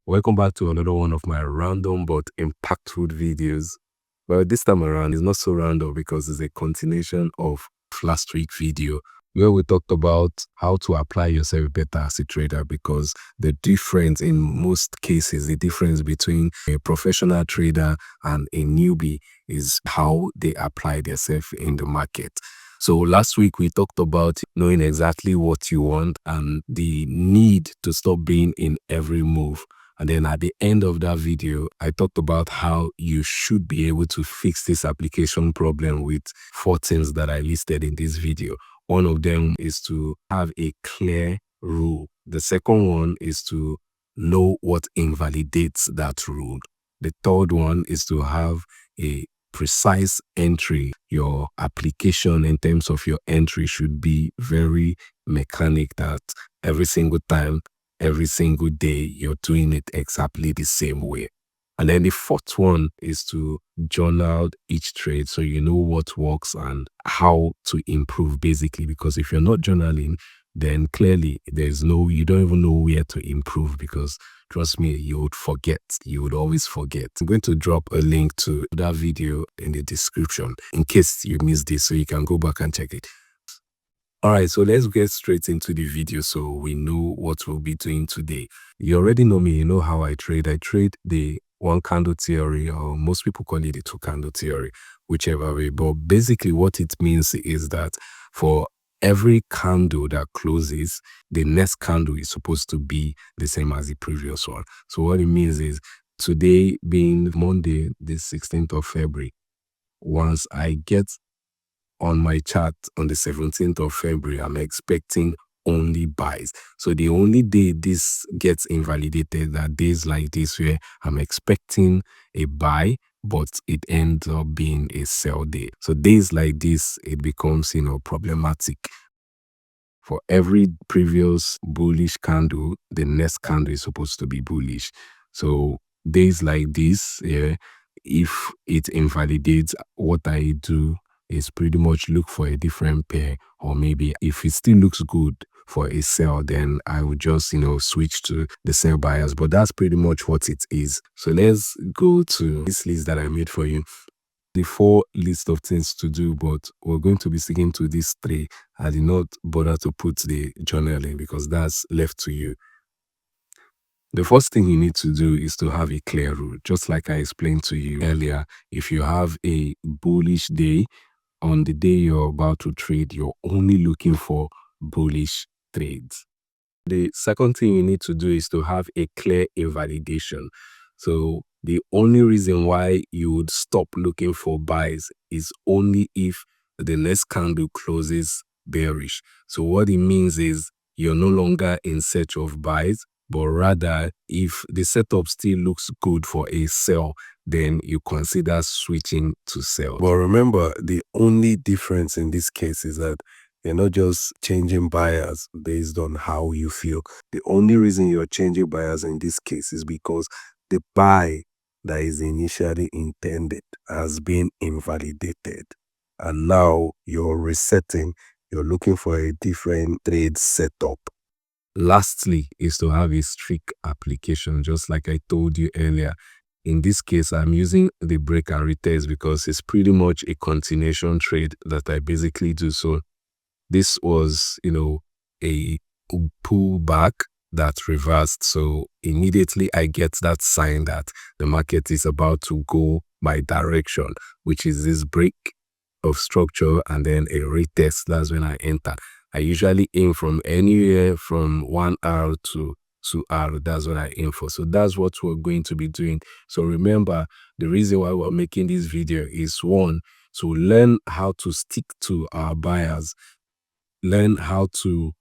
Welcome back to another one of my random but impactful videos. Well, this time around is not so random because it's a continuation of last week's video where we talked about how to apply yourself better as a trader, because the difference in most cases, the difference between a professional trader and a newbie is how they apply themselves in the market. So last week we talked about knowing exactly what you want and the need to stop being in every move. And then at the end of that video, I talked about how you should be able to fix this application problem with 4 things that I listed in this video. One of them is to have a clear rule. The second one is to know what invalidates that rule. The third one is to have a precise entry. Your application in terms of your entry should be very mechanic, that every single time, every single day, you're doing it exactly the same way. And then the fourth one is to journal each trade so you know what works and how to improve, basically. Because if you're not journaling, then clearly you don't even know where to improve, because trust me, you would forget. You would always forget. I'm going to drop a link to that video in the description in case you missed this, so you can go back and check it. All right, so let's get straight into the video so we know what we'll be doing today. You already know me, you know how I trade. I trade the one candle theory, or most people call it the two candle theory, whichever way. But basically what it means is that for every candle that closes, the next candle is supposed to be the same as the previous one. So what it means is, today being Monday, the 16th of February, once I get on my chart on the 17th of February, I'm expecting only buys. So the only day this gets invalidated are days like this, where I'm expecting a buy, but it ends up being a sell day. So days like this, it becomes, problematic. For every previous bullish candle, the next candle is supposed to be bullish. So days like this, yeah, if it invalidates, what I do is pretty much look for a different pair, or maybe if it still looks good for a sell, then I would just, switch to the sell buyers. But that's pretty much what it is. So let's go to this list that I made for you. The 4 list of things to do, but we're going to be sticking to these 3. I did not bother to put the journaling because that's left to you. The first thing you need to do is to have a clear rule. Just like I explained to you earlier, if you have a bullish day, on the day you're about to trade, you're only looking for bullish trades. The second thing you need to do is to have a clear invalidation. So the only reason why you would stop looking for buys is only if the next candle closes bearish. So what it means is you're no longer in search of buys, but rather if the setup still looks good for a sell, then you consider switching to sell. But remember, the only difference in this case is that you're not just changing buyers based on how you feel. The only reason you're changing buyers in this case is because the buy that is initially intended has been invalidated. And now you're resetting, you're looking for a different trade setup. Lastly is to have a strict application, just like I told you earlier. In this case, I'm using the break and retest because it's pretty much a continuation trade that I basically do. So this was, a pullback that reversed. So immediately I get that sign that the market is about to go my direction, which is this break of structure and then a retest. That's when I enter. I usually aim from anywhere from 1R to 2R. That's what I aim for. So that's what we're going to be doing. So remember, the reason why we're making this video is, 1, to learn how to stick to our buyers, learn how to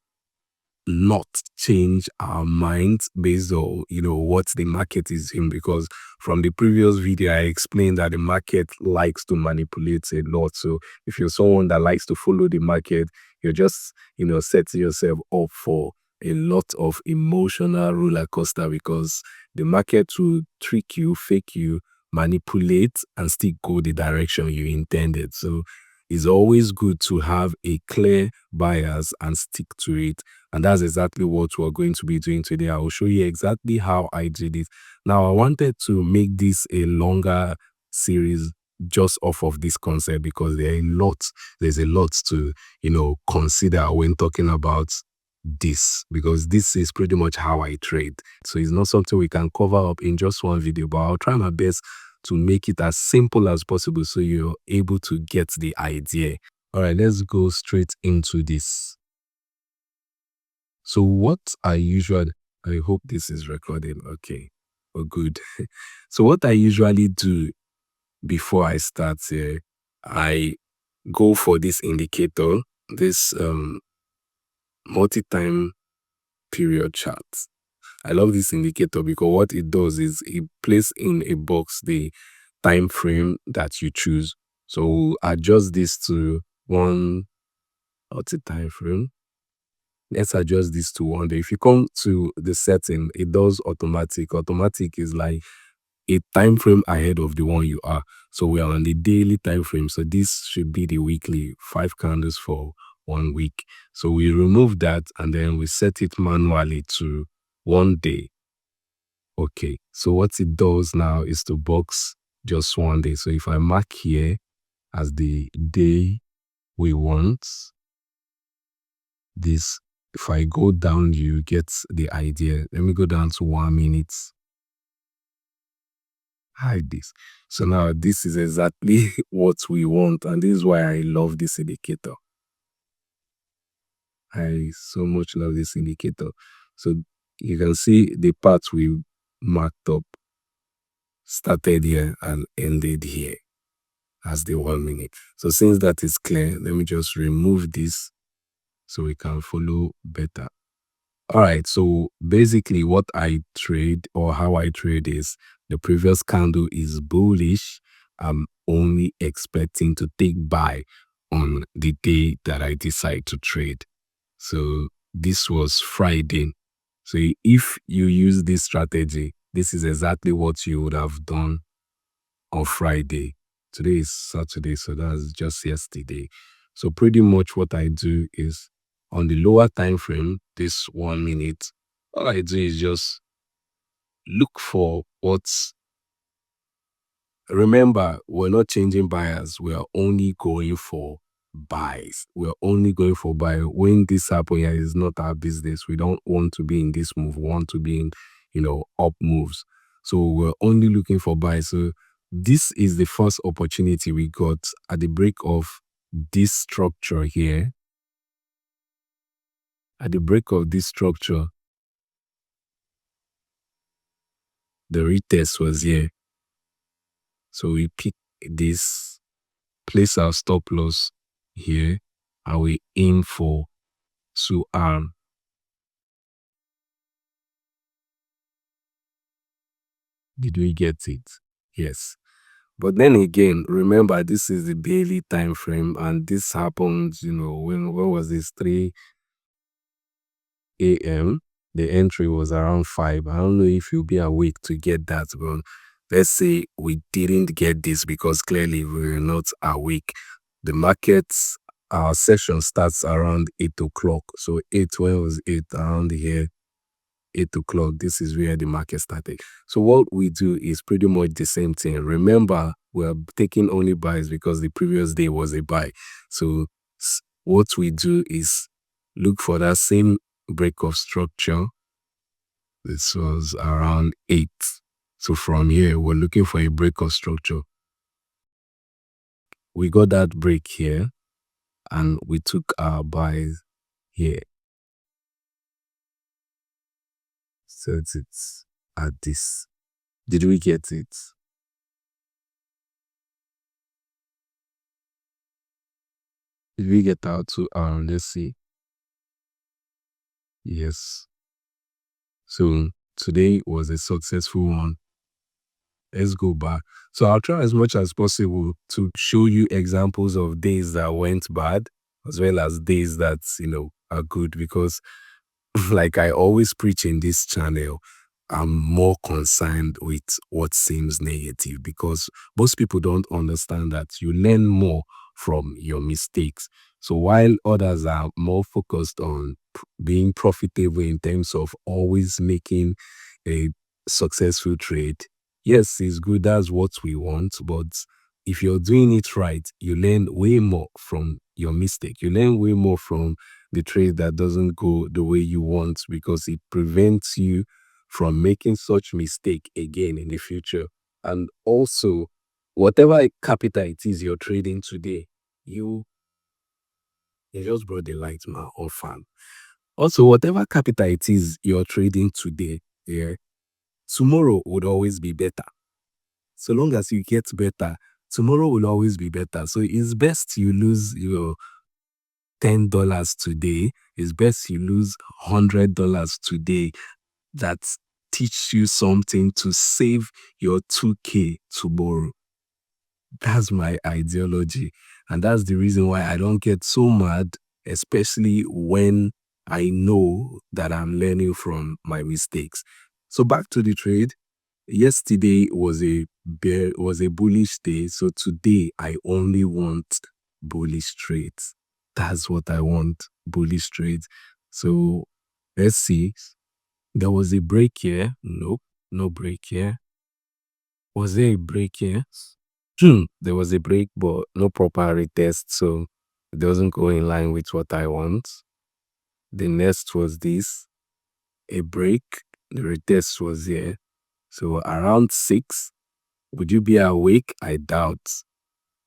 not change our minds based on, what the market is in. Because from the previous video, I explained that the market likes to manipulate a lot. So if you're someone that likes to follow the market, you're just, setting yourself up for a lot of emotional roller coaster, because the market will trick you, fake you, manipulate, and still go the direction you intended. So it's always good to have a clear bias and stick to it. And that's exactly what we're going to be doing today. I will show you exactly how I did it. Now, I wanted to make this a longer series just off of this concept because there's a lot to, consider when talking about this, because this is pretty much how I trade. So it's not something we can cover up in just one video, but I'll try my best to make it as simple as possible so you're able to get the idea. All right, let's go straight into this. So what I hope this is recording. Okay, oh good. So what I usually do before I start here, I go for this indicator, this multi-time period chart. I love this indicator because what it does is it places in a box the time frame that you choose. So adjust this to what's the time frame? Let's adjust this to 1 day. If you come to the setting, it does automatic. Automatic is like a time frame ahead of the one you are. So we are on the daily time frame. So this should be the weekly, 5 candles for 1 week. So we remove that and then we set it manually to 1 day. Okay, so what it does now is to box just 1 day. So if I mark here as the day we want this, if I go down, you get the idea. Let me go down to 1 minute. Hide this. So now this is exactly what we want, and this is why I love this indicator. I so much love this indicator. So you can see the parts we marked up started here and ended here as the 1 minute. So since that is clear, let me just remove this so we can follow better. All right, so basically what I trade or how I trade is the previous candle is bullish. I'm only expecting to take buy on the day that I decide to trade. So this was Friday. So if you use this strategy, this is exactly what you would have done on Friday. Today is Saturday, so that's just yesterday. So pretty much what I do is on the lower time frame, this 1 minute, all I do is just look for what's. Remember, we're not changing buyers. We are only going for buys. We're only going for buy. When this happens, yeah, it's not our business. We don't want to be in this move. We want to be in, up moves. So we're only looking for buys. So this is the first opportunity we got at the break of this structure here. At the break of this structure, the retest was here. So we pick this, place our stop loss here, and we aim for 2R. Did we get it? Yes. But then again, remember, this is the daily time frame, and this happens, when was this? 3 a.m. The entry was around 5. I don't know if you'll be awake to get that, but let's say we didn't get this because clearly we were not awake. The markets, our session starts around 8 o'clock. So 8, when was 8? Around here, 8 o'clock. This is where the market started. So what we do is pretty much the same thing. Remember, we're taking only buys because the previous day was a buy. So what we do is look for that same break of structure. This was around 8. So from here, we're looking for a break of structure. We got that break here, and we took our buys here. So it's at this. Did we get it? Did we get out to let's see. Yes. So today was a successful one. Let's go back. So I'll try as much as possible to show you examples of days that went bad as well as days that, are good, because like I always preach in this channel, I'm more concerned with what seems negative because most people don't understand that you learn more from your mistakes. So while others are more focused on being profitable in terms of always making a successful trade, yes, it's good. That's what we want. But if you're doing it right, you learn way more from your mistake. You learn way more from the trade that doesn't go the way you want, because it prevents you from making such mistake again in the future. And also, whatever capital it is you're trading today, you just brought the light, man, on fan. Also, whatever capital it is you're trading today, yeah, tomorrow would always be better. So long as you get better, tomorrow will always be better. So it's best you lose your $10 today. It's best you lose $100 today. That teach you something to save your 2K tomorrow. That's my ideology. And that's the reason why I don't get so mad, especially when I know that I'm learning from my mistakes. So back to the trade. Yesterday was a bullish day. So today I only want bullish trades. That's what I want, bullish trades. So let's see. There was a break here. Nope, no break here. Was there a break here? There was a break, but no proper retest, so it doesn't go in line with what I want. The next was this, a break. The retest was here. So around 6, would you be awake? I doubt.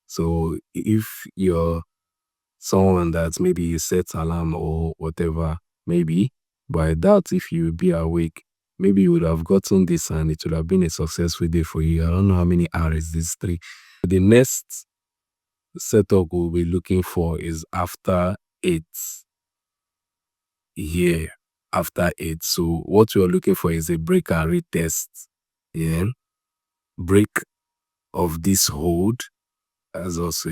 So if you're someone that maybe you set alarm or whatever, maybe, but I doubt if you would be awake. Maybe you would have gotten this and it would have been a successful day for you. I don't know how many hours this 3. The next setup we'll be looking for is after 8 here. After 8. So what you're looking for is a break and retest. Yeah. Break of this hold. As also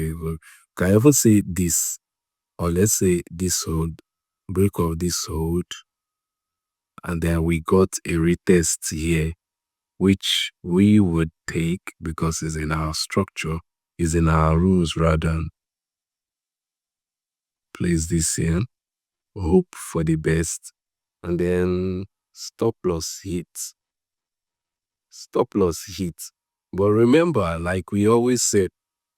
can I even say this, or let's say this hold, break of this hold, and then we got a retest here, which we would take because it's in our structure, is in our rules rather. Place this here, hope for the best, and then stop loss hit. Stop loss hit. But remember, like we always said,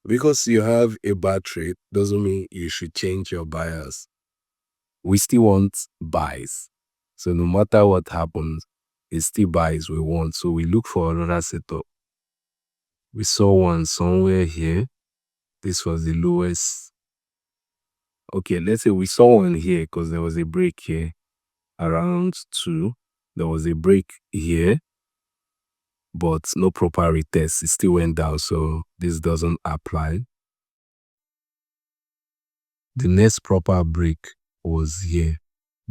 because you have a bad trade doesn't mean you should change your bias. We still want buys. So no matter what happens, it's still buys we want. So we look for another setup. We saw one somewhere here. This was the lowest. Okay, let's say we saw one here because there was a break here around 2. There was a break here, but no proper retest. It still went down, so this doesn't apply. The next proper break was here.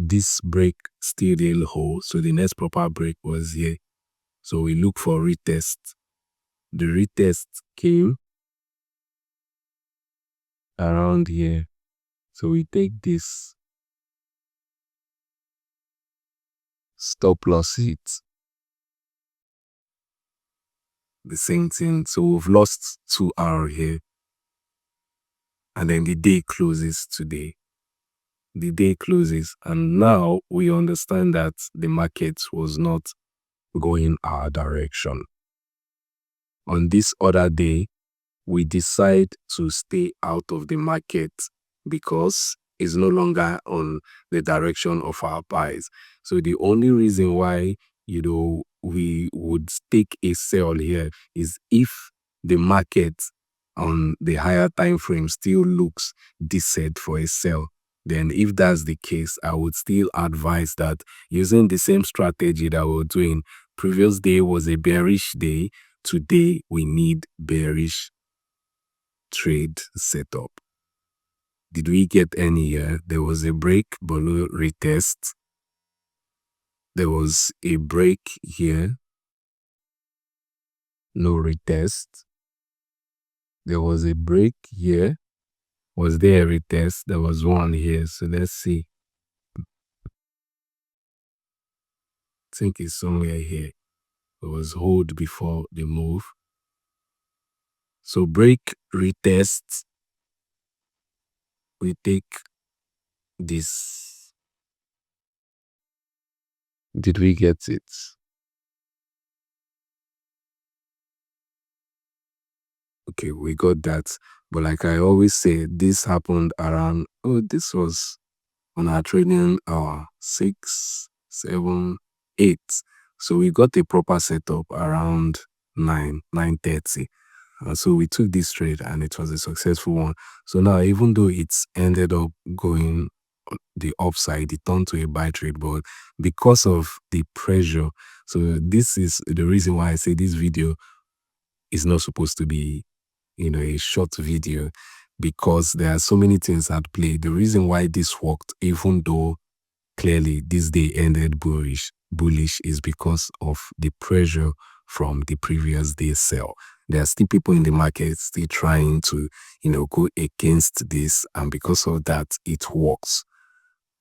This break still didn't hold, so the next proper break was here. So we look for retest. The retest came around here. So we take this stop loss hit. The same thing. So we've lost 2 hours here. And then the day closes today. The day closes. And now we understand that the market was not going our direction. On this other day, we decide to stay out of the market because it's no longer on the direction of our buys. So the only reason why, we would take a sell here is if the market on the higher time frame still looks decent for a sell. Then if that's the case, I would still advise that using the same strategy that we're doing. Previous day was a bearish day. Today we need bearish trade setup. Did we get any here? There was a break below retest. There was a break here. No retest. There was a break here. Was there a retest? There was one here. So let's see. I think it's somewhere here. It was hold before the move. So break, retest, we take this. Did we get it? Okay, we got that. But like I always say, this happened around, this was on our training hour 6, 7, 8. So we got a proper setup around 9:30. So we took this trade and it was a successful one. So now, even though it's ended up going the upside, it turned to a buy trade, but because of the pressure, so this is the reason why I say this video is not supposed to be, a short video, because there are so many things at play. The reason why this worked, even though clearly this day ended bullish, is because of the pressure from the previous day's sell. There are still people in the market still trying to, go against this, and because of that, it works.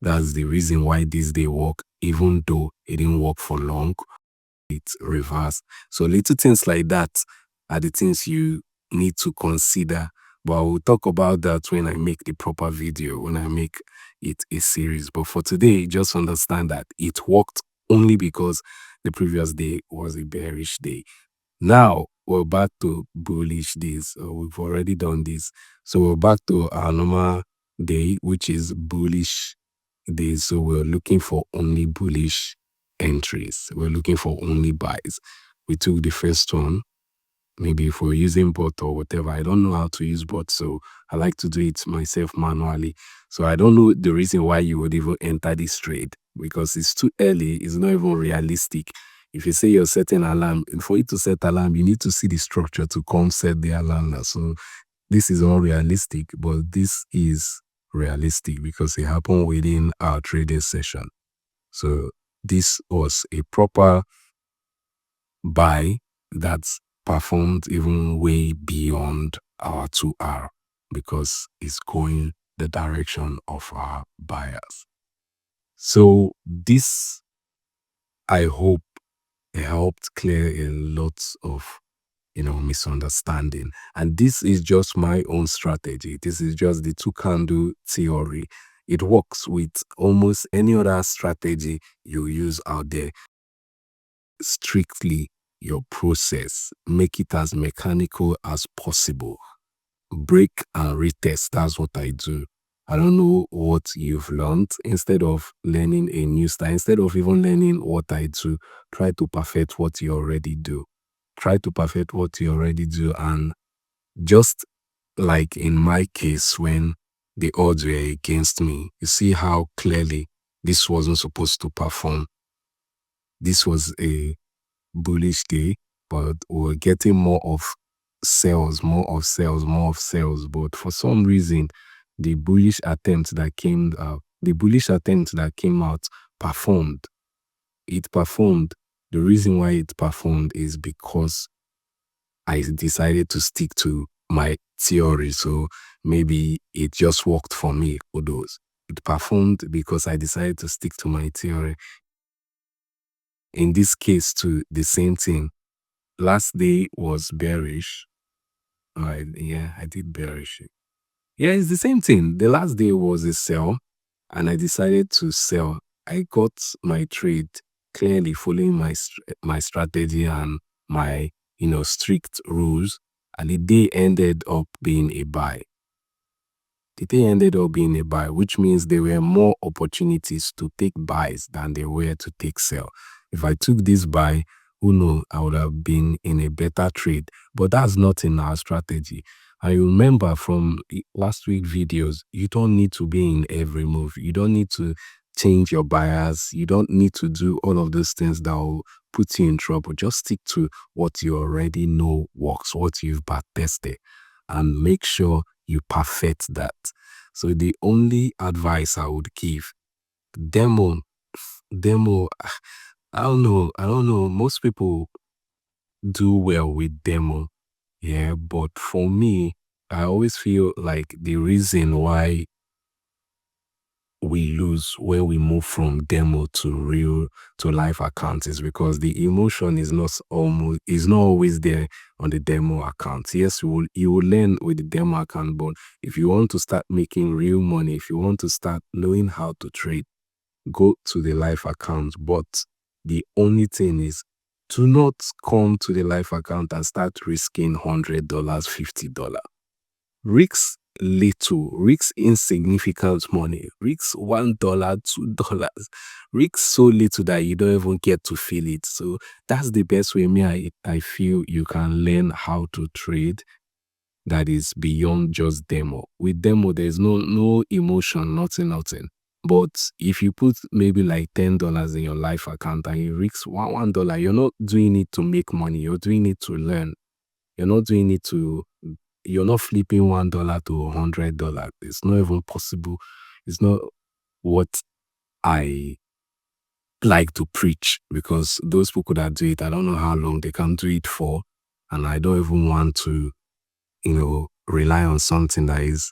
That's the reason why this day worked, even though it didn't work for long. It reversed. So little things like that are the things you need to consider. But I will talk about that when I make the proper video, when I make it a series. But for today, just understand that it worked only because the previous day was a bearish day. Now we're back to bullish days. We've already done this. So we're back to our normal day, which is bullish days. So we're looking for only bullish entries. We're looking for only buys. We took the first one. Maybe if we're using bot or whatever, I don't know how to use bot, so I like to do it myself manually. So I don't know the reason why you would even enter this trade, because it's too early. It's not even realistic. If you say you're setting alarm, for you to set alarm, you need to see the structure to come set the alarm now. So this is unrealistic, but this is realistic because it happened within our trading session. So this was a proper buy that's performed even way beyond our 2R because it's going the direction of our buyers. So this, I hope, helped clear a lot of misunderstanding. And this is just my own strategy. This is just the 2 candle theory. It works with almost any other strategy you use out there. Strictly your process. Make it as mechanical as possible. Break and retest. That's what I do. I don't know what you've learned. Instead of learning a new style, instead of even learning what I do, try to perfect what you already do. Try to perfect what you already do. And just like in my case, when the odds were against me, you see how clearly this wasn't supposed to perform. This was a bullish day, but we're getting more of sales. But for some reason, the bullish attempt that came out performed. It performed. The reason why it performed is because I decided to stick to my theory. So maybe it just worked for me, kudos. It performed because I decided to stick to my theory. In this case, too, the same thing. Last day was bearish. I did bearish. Yeah, it's the same thing. The last day was a sell, and I decided to sell. I got my trade clearly following my strategy and my strict rules, and the day ended up being a buy. The day ended up being a buy, which means there were more opportunities to take buys than there were to take sell. If I took this buy, who knows, I would have been in a better trade. But that's not in our strategy. I remember from last week videos, you don't need to be in every move. You don't need to change your bias. You don't need to do all of those things that will put you in trouble. Just stick to what you already know works, what you've back tested, and make sure you perfect that. So the only advice I would give, demo, I don't know. Most people do well with demo. Yeah, but for me, I always feel like the reason why we lose when we move from demo to real to live account is because the emotion is not always there on the demo account. Yes, you will learn with the demo account, but if you want to start making real money, if you want to start knowing how to trade, go to the live account. But the only thing is, do not come to the live account and start risking $100, $50. Risks little, risks insignificant money, risks $1, $2, risks so little that you don't even get to feel it. So that's the best way I feel you can learn how to trade that is beyond just demo. With demo, there's no emotion, nothing. But if you put maybe like $10 in your life account and you risk $1, you're not doing it to make money. You're doing it to learn. You're not doing it to. You're not flipping $1 to $100. It's not even possible. It's not what I like to preach, because those people that do it, I don't know how long they can do it for, and I don't even want to rely on something that is,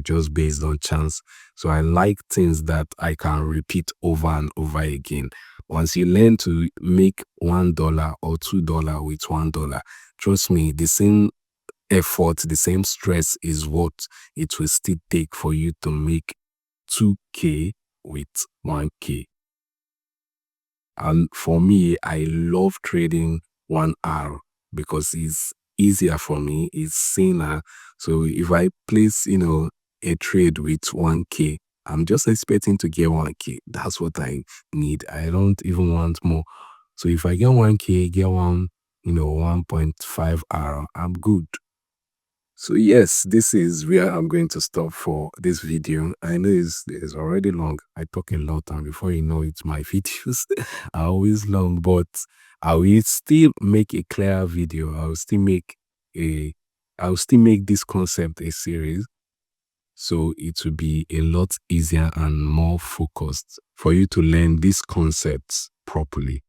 just based on chance. So I like things that I can repeat over and over again. Once you learn to make $1 or $2 with $1, trust me, the same effort, the same stress is what it will still take for you to make 2K with 1K. And for me, I love trading 1R because it's easier for me, it's saner. So if I place, a trade with 1K, I'm just expecting to get 1K. That's what I need. I don't even want more. So if I get 1K, get 1.5R, I'm good. So yes, this is where I'm going to stop for this video. I know it's already long. I talk a lot, and before you know it, my videos are always long, but I will still make a clear video. I'll still make this concept a series. So it will be a lot easier and more focused for you to learn these concepts properly.